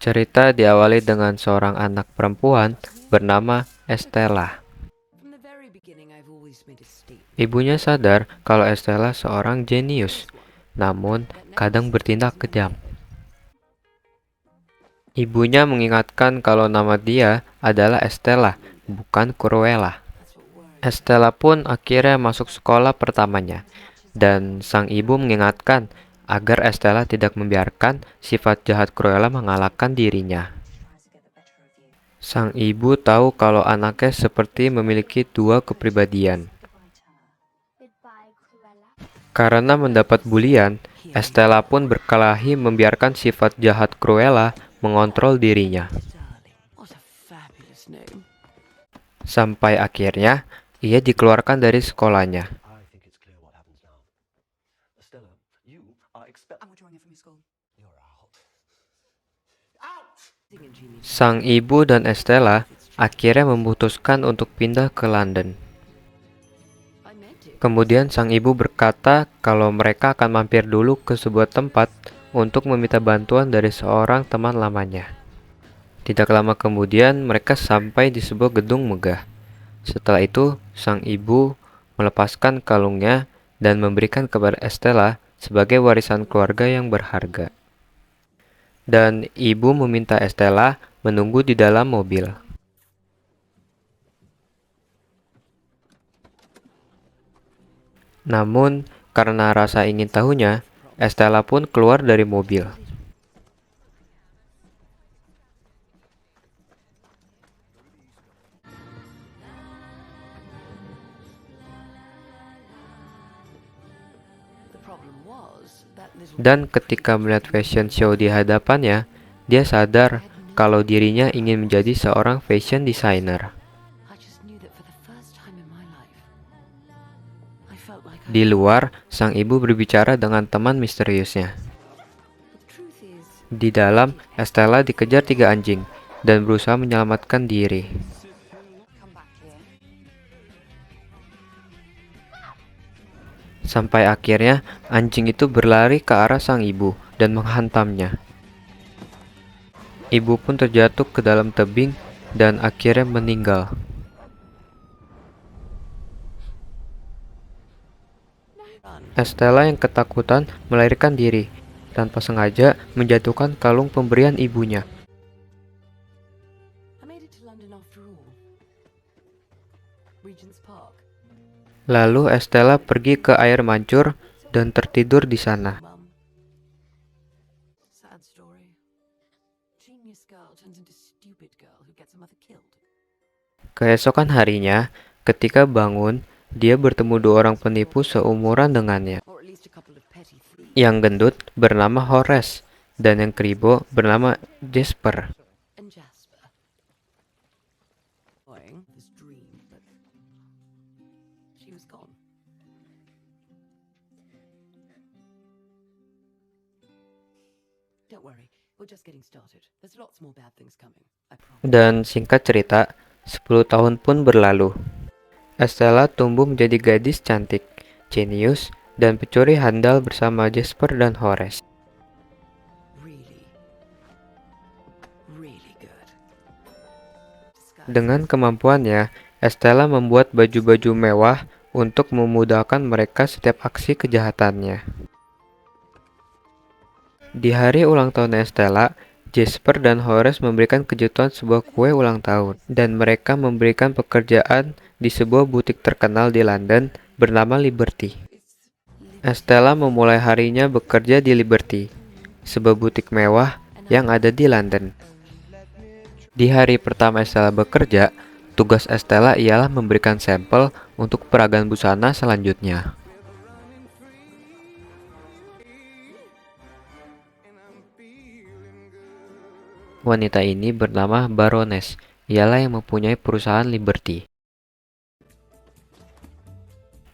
Cerita diawali dengan seorang anak perempuan bernama Estella. Ibunya sadar kalau Estella seorang jenius, namun kadang bertindak kejam. Ibunya mengingatkan kalau nama dia adalah Estella, bukan Cruella. Estella pun akhirnya masuk sekolah pertamanya, dan sang ibu mengingatkan agar Estella tidak membiarkan sifat jahat Cruella mengalahkan dirinya. Sang ibu tahu kalau anaknya seperti memiliki dua kepribadian. Karena mendapat bulian, Estella pun berkelahi membiarkan sifat jahat Cruella mengontrol dirinya. Sampai akhirnya, ia dikeluarkan dari sekolahnya. Sang ibu dan Estella akhirnya memutuskan untuk pindah ke London. Kemudian sang ibu berkata kalau mereka akan mampir dulu ke sebuah tempat untuk meminta bantuan dari seorang teman lamanya. Tidak lama kemudian mereka sampai di sebuah gedung megah. Setelah itu, sang ibu melepaskan kalungnya dan memberikan kepada Estella sebagai warisan keluarga yang berharga. Dan ibu meminta Estella menunggu di dalam mobil. Namun, karena rasa ingin tahunya, Estella pun keluar dari mobil. Dan ketika melihat fashion show di hadapannya, dia sadar kalau dirinya ingin menjadi seorang fashion designer. Di luar, sang ibu berbicara dengan teman misteriusnya. Di dalam, Estella dikejar 3 anjing dan berusaha menyelamatkan diri. Sampai akhirnya, anjing itu berlari ke arah sang ibu dan menghantamnya. Ibu pun terjatuh ke dalam tebing dan akhirnya meninggal. Estella yang ketakutan melarikan diri, tanpa sengaja menjatuhkan kalung pemberian ibunya. Lalu Estella pergi ke air mancur dan tertidur di sana. Keesokan harinya, ketika bangun, dia bertemu 2 orang penipu seumuran dengannya. Yang gendut bernama Horace dan yang keribo bernama Jasper. Dan singkat cerita, 10 tahun pun berlalu. Estella tumbuh menjadi gadis cantik, jenius, dan pencuri handal bersama Jasper dan Horace. Dengan kemampuannya, Estella membuat baju-baju mewah untuk memudahkan mereka setiap aksi kejahatannya. Di hari ulang tahun Estella, Jasper dan Horace memberikan kejutan sebuah kue ulang tahun, dan mereka memberikan pekerjaan di sebuah butik terkenal di London bernama Liberty. Estella memulai harinya bekerja di Liberty, sebuah butik mewah yang ada di London. Di hari pertama Estella bekerja, tugas Estella ialah memberikan sampel untuk peragaan busana selanjutnya. Wanita ini bernama Baroness. Ialah yang mempunyai perusahaan Liberty.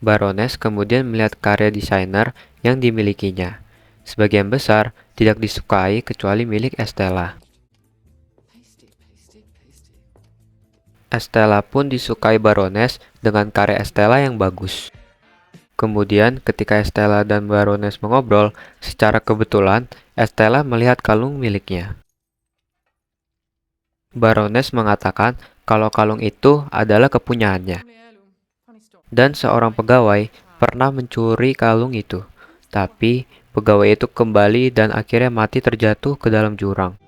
Baroness kemudian melihat karya desainer yang dimilikinya. Sebagian besar tidak disukai kecuali milik Estella. Estella pun disukai Baroness dengan karya Estella yang bagus. Kemudian ketika Estella dan Baroness mengobrol, secara kebetulan Estella melihat kalung miliknya. Baroness mengatakan kalau kalung itu adalah kepunyaannya, dan seorang pegawai pernah mencuri kalung itu. Tapi pegawai itu kembali dan akhirnya mati terjatuh ke dalam jurang.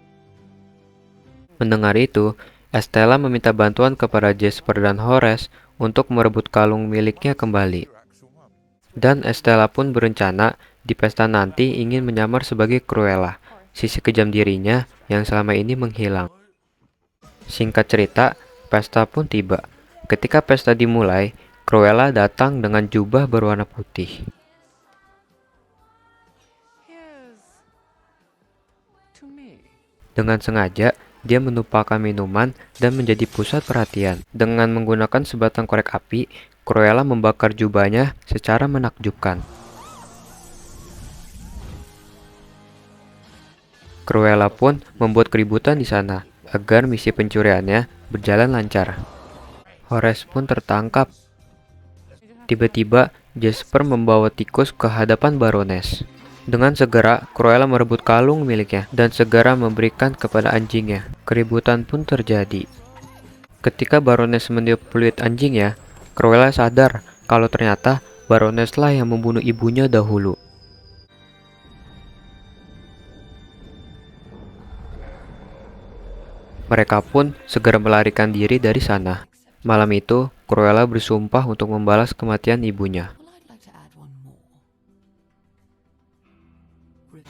Mendengar itu, Estella meminta bantuan kepada Jasper dan Horace untuk merebut kalung miliknya kembali. Dan Estella pun berencana di pesta nanti ingin menyamar sebagai Cruella, sisi kejam dirinya yang selama ini menghilang. Singkat cerita, pesta pun tiba. Ketika pesta dimulai, Cruella datang dengan jubah berwarna putih. Dengan sengaja, dia menumpahkan minuman dan menjadi pusat perhatian. Dengan menggunakan sebatang korek api, Cruella membakar jubahnya secara menakjubkan. Cruella pun membuat keributan di sana agar misi pencuriannya berjalan lancar. Horace pun tertangkap. Tiba-tiba, Jasper membawa tikus ke hadapan Baroness. Dengan segera, Cruella merebut kalung miliknya dan segera memberikan kepada anjingnya. Keributan pun terjadi. Ketika Baroness meniup peluit anjingnya, Cruella sadar kalau ternyata Baroness lah yang membunuh ibunya dahulu. Mereka pun segera melarikan diri dari sana. Malam itu, Cruella bersumpah untuk membalas kematian ibunya.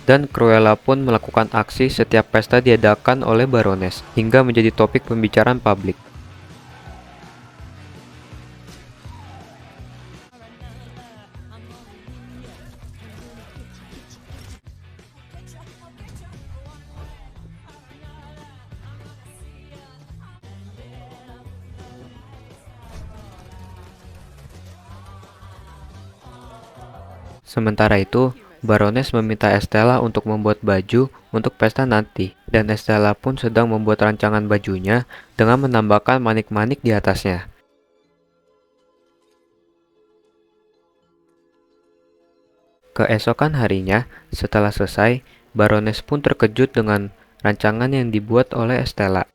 Dan Cruella pun melakukan aksi setiap pesta diadakan oleh Baroness, hingga menjadi topik pembicaraan publik. Sementara itu, Baroness meminta Estella untuk membuat baju untuk pesta nanti, dan Estella pun sedang membuat rancangan bajunya dengan menambahkan manik-manik di atasnya. Keesokan harinya, setelah selesai, Baroness pun terkejut dengan rancangan yang dibuat oleh Estella.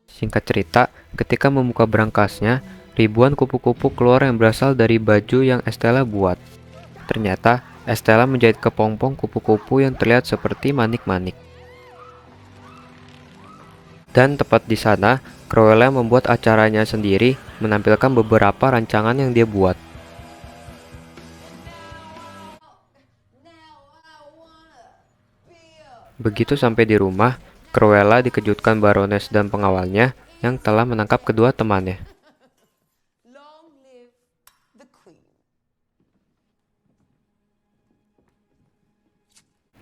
Singkat cerita, ketika membuka berangkasnya, ribuan kupu-kupu keluar yang berasal dari baju yang Estella buat. Ternyata, Estella menjahit kepompong kupu-kupu yang terlihat seperti manik-manik. Dan tepat di sana, Cruella membuat acaranya sendiri, menampilkan beberapa rancangan yang dia buat. Begitu sampai di rumah, Cruella dikejutkan Baroness dan pengawalnya yang telah menangkap kedua temannya.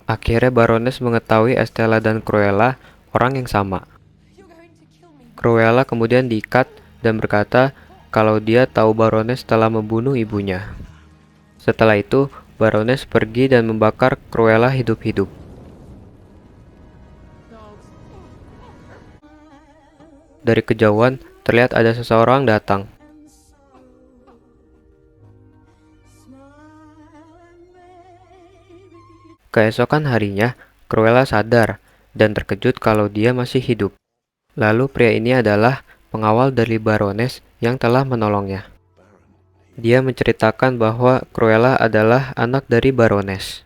Akhirnya Baroness mengetahui Estella dan Cruella orang yang sama. Cruella kemudian diikat dan berkata kalau dia tahu Baroness telah membunuh ibunya. Setelah itu, Baroness pergi dan membakar Cruella hidup-hidup. Dari kejauhan, terlihat ada seseorang datang. Keesokan harinya, Cruella sadar dan terkejut kalau dia masih hidup. Lalu pria ini adalah pengawal dari Baroness yang telah menolongnya. Dia menceritakan bahwa Cruella adalah anak dari Baroness.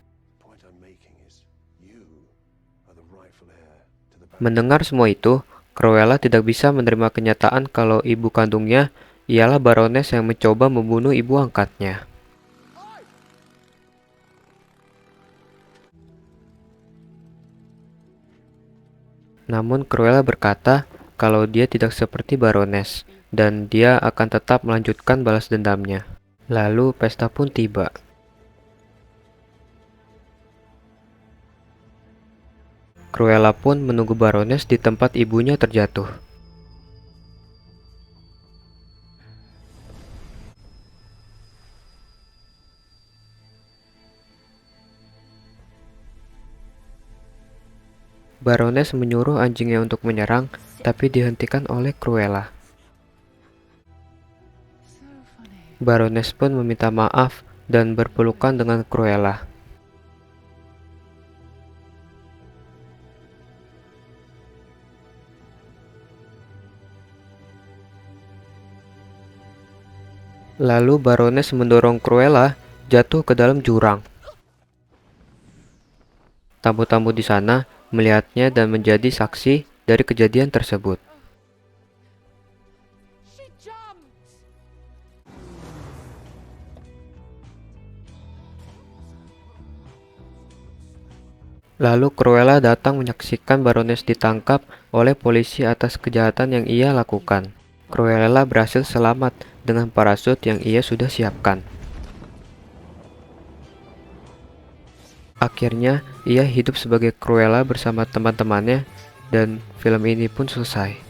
Mendengar semua itu, Cruella tidak bisa menerima kenyataan kalau ibu kandungnya ialah Baroness yang mencoba membunuh ibu angkatnya. Namun Cruella berkata kalau dia tidak seperti Baroness dan dia akan tetap melanjutkan balas dendamnya. Lalu pesta pun tiba. Cruella pun menunggu Baroness di tempat ibunya terjatuh. Baroness menyuruh anjingnya untuk menyerang, tapi dihentikan oleh Cruella. Baroness pun meminta maaf dan berpelukan dengan Cruella. Lalu Baroness mendorong Cruella jatuh ke dalam jurang. Tamu-tamu di sana melihatnya dan menjadi saksi dari kejadian tersebut. Lalu Cruella datang menyaksikan Baroness ditangkap oleh polisi atas kejahatan yang ia lakukan. Cruella berhasil selamat dengan parasut yang ia sudah siapkan. Akhirnya, ia hidup sebagai Cruella bersama teman-temannya dan film ini pun selesai.